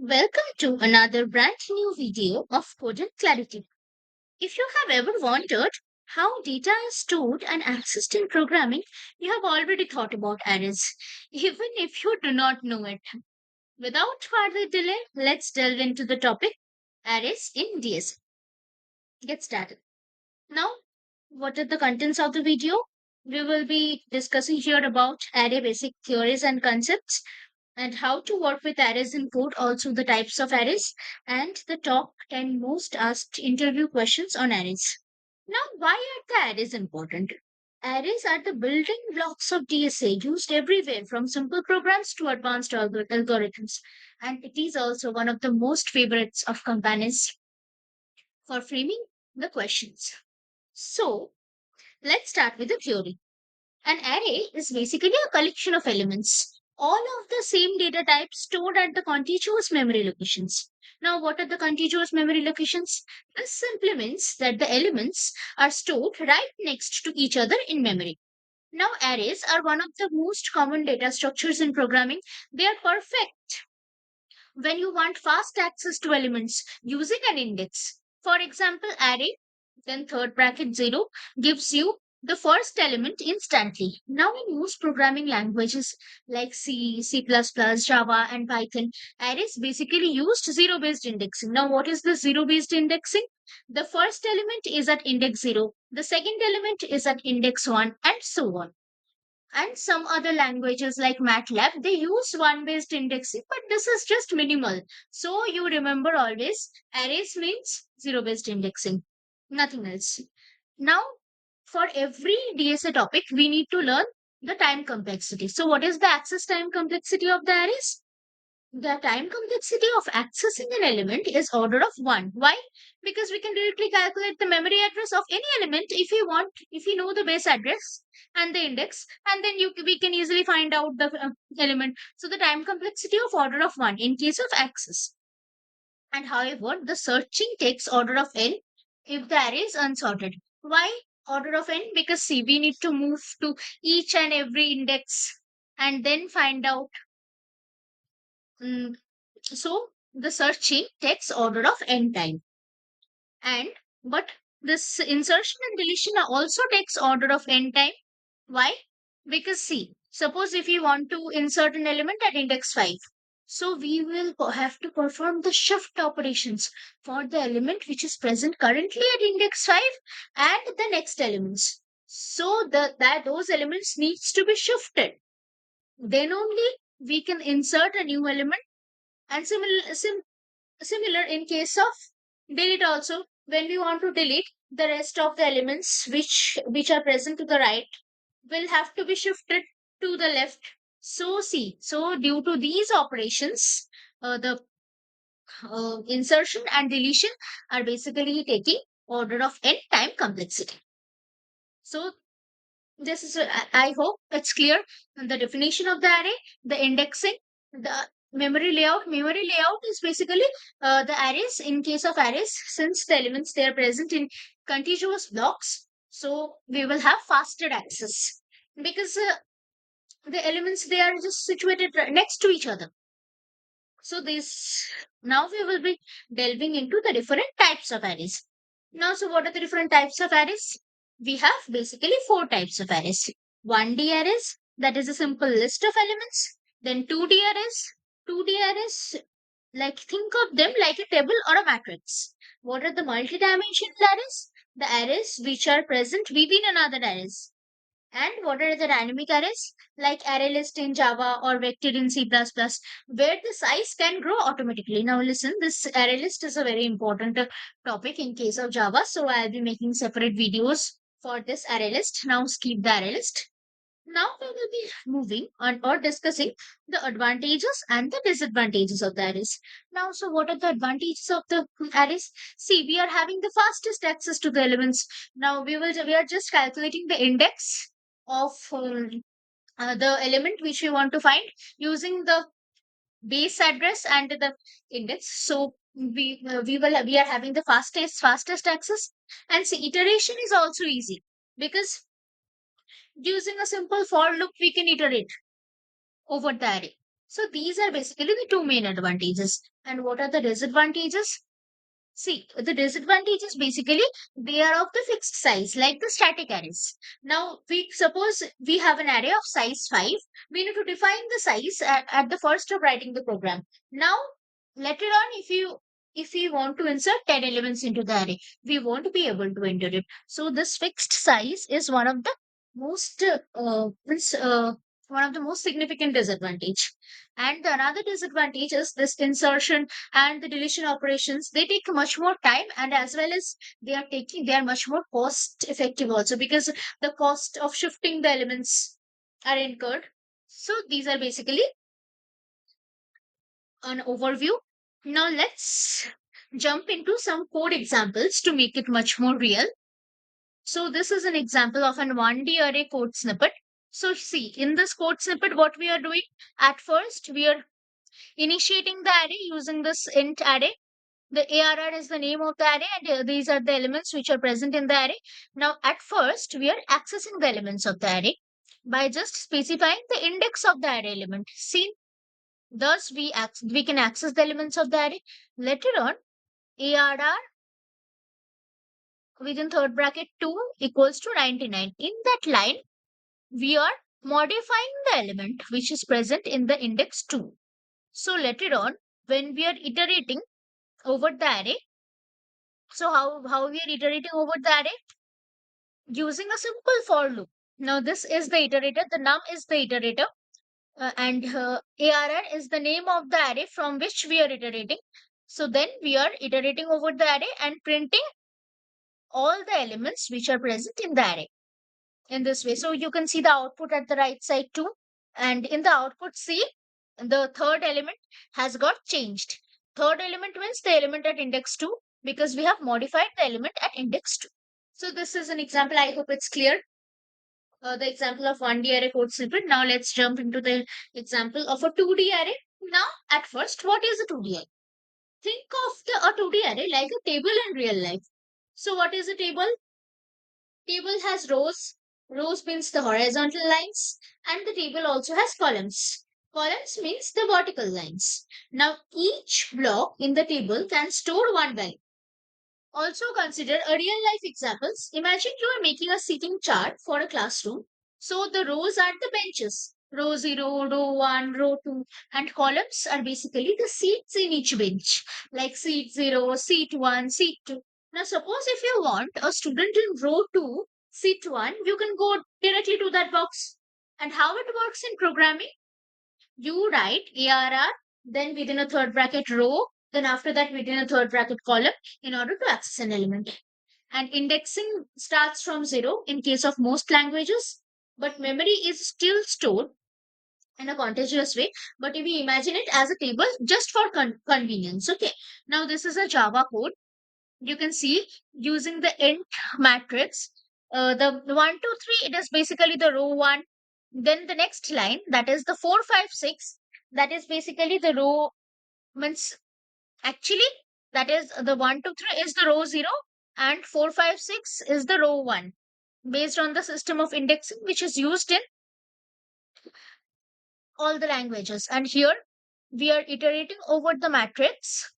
Welcome to another brand new video of Code Clarity. If you have ever wondered how data is stored and accessed in programming, you have already thought about arrays, even if you do not know it. Without further delay, let's delve into the topic arrays in DSA. Get started. Now, what are the contents of the video? We will be discussing here about array basic theories and concepts and how to work with arrays in code, also the types of arrays, and the top 10 most asked interview questions on arrays. Now, why are the arrays important? Arrays are the building blocks of DSA used everywhere from simple programs to advanced algorithms. And it is also one of the most favorites of companies for framing the questions. So, let's start with the theory. An array is basically a collection of elements, all of the same data type stored at the contiguous memory locations. Now, what are the contiguous memory locations? This simply means that the elements are stored right next to each other in memory. Now, arrays are one of the most common data structures in programming. They are perfect when you want fast access to elements using an index. For example, array, then third bracket 0, gives you the first element instantly. Now, in most programming languages like C, C++, Java, and Python, arrays basically used zero based indexing. Now, what is the zero based indexing? The first element is at index 0, the second element is at index 1, and so on. And some other languages like MATLAB, they use one based indexing, but this is just minimal. So you remember always arrays means zero based indexing, nothing else. Now, for every DSA topic, we need to learn the time complexity. So, what is the access time complexity of the arrays? The time complexity of accessing an element is order of 1. Why? Because we can directly calculate the memory address of any element if we want, if we know the base address and the index, and then we can easily find out the element. So the time complexity of order of 1 in case of access. And however, the searching takes order of n if the array is unsorted. Why order of n? Because see, we need to move to each and every index and then find out. mm, so the searching takes order of n time. And but this insertion and deletion also takes order of n time. Why? Because see, suppose if you want to insert an element at index 5, so we will have to perform the shift operations for the element which is present currently at index 5 and the next elements. So that those elements needs to be shifted. Then only we can insert a new element. And similar in case of delete also, when we want to delete the rest of the elements which are present to the right will have to be shifted to the left. So see, so due to these operations, the insertion and deletion are basically taking order of n time complexity. So this is I hope it's clear. The definition of the array, the indexing, the memory layout is basically the arrays. In case of arrays, since the elements they are present in contiguous blocks, so we will have faster access because the elements they are just situated next to each other. So this, now we will be delving into the different types of arrays. Now, so what are the different types of arrays? We have basically four types of arrays. 1D arrays, that is a simple list of elements. Then 2D arrays. 2D arrays, like think of them like a table or a matrix. What are the multidimensional arrays? The arrays which are present within another arrays. And what are the dynamic arrays? Like array list in Java or vector in C++, where the size can grow automatically. Now listen, this array list is a very important topic in case of Java. So I'll be making separate videos for this array list. Now skip the array list. Now we will be moving on or discussing the advantages and the disadvantages of the arrays. Now, so what are the advantages of the arrays? See, we are having the fastest access to the elements. Now we are just calculating the index of the element which we want to find using the base address and the index. So we are having the fastest access, and see iteration is also easy because using a simple for loop we can iterate over the array. So these are basically the two main advantages. And what are the disadvantages? See, the disadvantage is basically they are of the fixed size, like the static arrays. Now, we suppose we have an array of size 5. We need to define the size at the first of writing the program. Now, later on, if you want to insert 10 elements into the array, we won't be able to enter it. So, this fixed size is most means, one of the most significant disadvantage. And the another disadvantage is this insertion and the deletion operations. They take much more time, and as well as they are much more cost effective also, because the cost of shifting the elements are incurred. So these are basically an overview. Now let's jump into some code examples to make it much more real. So this is an example of an 1D array code snippet. So see, in this code snippet, what we are doing, at first we are initiating the array using this int array. The ARR is the name of the array, and these are the elements which are present in the array. Now, at first, we are accessing the elements of the array by just specifying the index of the array element. See, thus we can access the elements of the array. Later on, ARR within third bracket 2 equals to 99. In that line, we are modifying the element which is present in the index 2. So later on, when we are iterating over the array, so how we are iterating over the array? Using a simple for loop. Now this is the iterator, the num is the iterator, and ARR is the name of the array from which we are iterating. So then we are iterating over the array and printing all the elements which are present in the array in this way. So you can see the output at the right side too. And in the output, see, the third element has got changed. Third element means the element at index 2, because we have modified the element at index 2. So this is an example. I hope it's clear. The example of 1D array code snippet. Now let's jump into the example of a 2D array. Now, at first, what is a 2D array? Think of a 2D array like a table in real life. So what is a table? Table has rows. Rows means the horizontal lines, and the table also has columns. Columns means the vertical lines. Now, each block in the table can store one value. Also consider a real life examples. Imagine you are making a seating chart for a classroom. So the rows are the benches. Row 0, row 1, row 2, and columns are basically the seats in each bench, like seat 0, seat 1, seat 2. Now suppose if you want a student in row 2, seat 1, you can go directly to that box. And how it works in programming? You write ARR, then within a third bracket row, then after that within a third bracket column in order to access an element. And indexing starts from 0 in case of most languages, but memory is still stored in a contiguous way. But if we imagine it as a table just for convenience, okay. Now this is a Java code. You can see using the int matrix, the 1, 2, 3, it is basically the row 1. Then the next line, that is the 4, 5, 6, that is basically the row, means actually that is the 1, 2, 3 is the row 0, and 4, 5, 6 is the row 1, based on the system of indexing which is used in all the languages. And here we are iterating over the matrix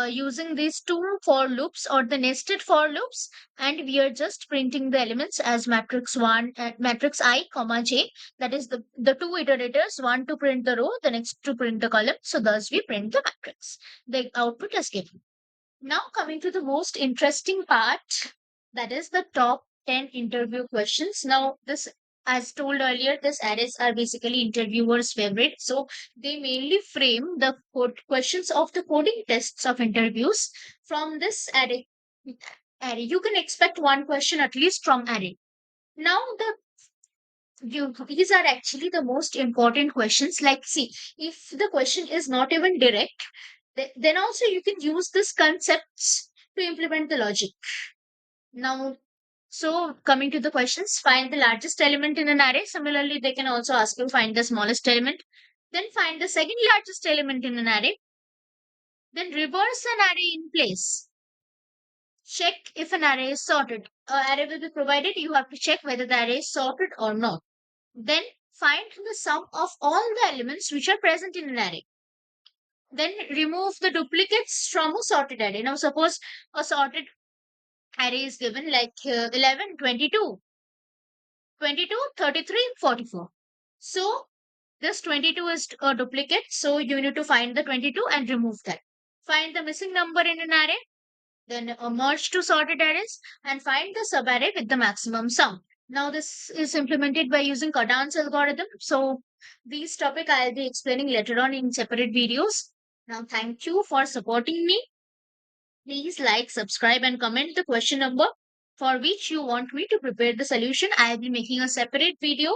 using these two for loops or the nested for loops, and we are just printing the elements as matrix 1 and matrix I comma j. That is the two iterators, one to print the row, the next to print the column. So thus we print the matrix. The output is given. Now coming to the most interesting part, that is the top 10 interview questions. Now this, as told earlier, these arrays are basically interviewers' favorite. So they mainly frame the questions of the coding tests of interviews from this array. You can expect one question at least from array. Now these are actually the most important questions. Like, see, if the question is not even direct, then also you can use these concepts to implement the logic. Now, so coming to the questions, find the largest element in an array. Similarly, they can also ask you find the smallest element. Then find the second largest element in an array. Then reverse an array in place. Check if an array is sorted. An array will be provided. You have to check whether the array is sorted or not. Then Find the sum of all the elements which are present in an array. Then remove the duplicates from a sorted array. Now, suppose a sorted array is given like 11, 22, 22, 33, 44. So, this 22 is a duplicate. So, you need to find the 22 and remove that. Find the missing number in an array, then merge two sorted arrays and find the subarray with the maximum sum. Now, this is implemented by using Cardin's algorithm. So, these topic I'll be explaining later on in separate videos. Now, thank you for supporting me. Please like, subscribe, and comment the question number for which you want me to prepare the solution. I'll be making a separate video.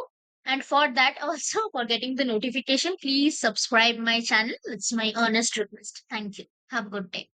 And for that, also for getting the notification, please subscribe my channel. It's my earnest request. Thank you. Have a good day.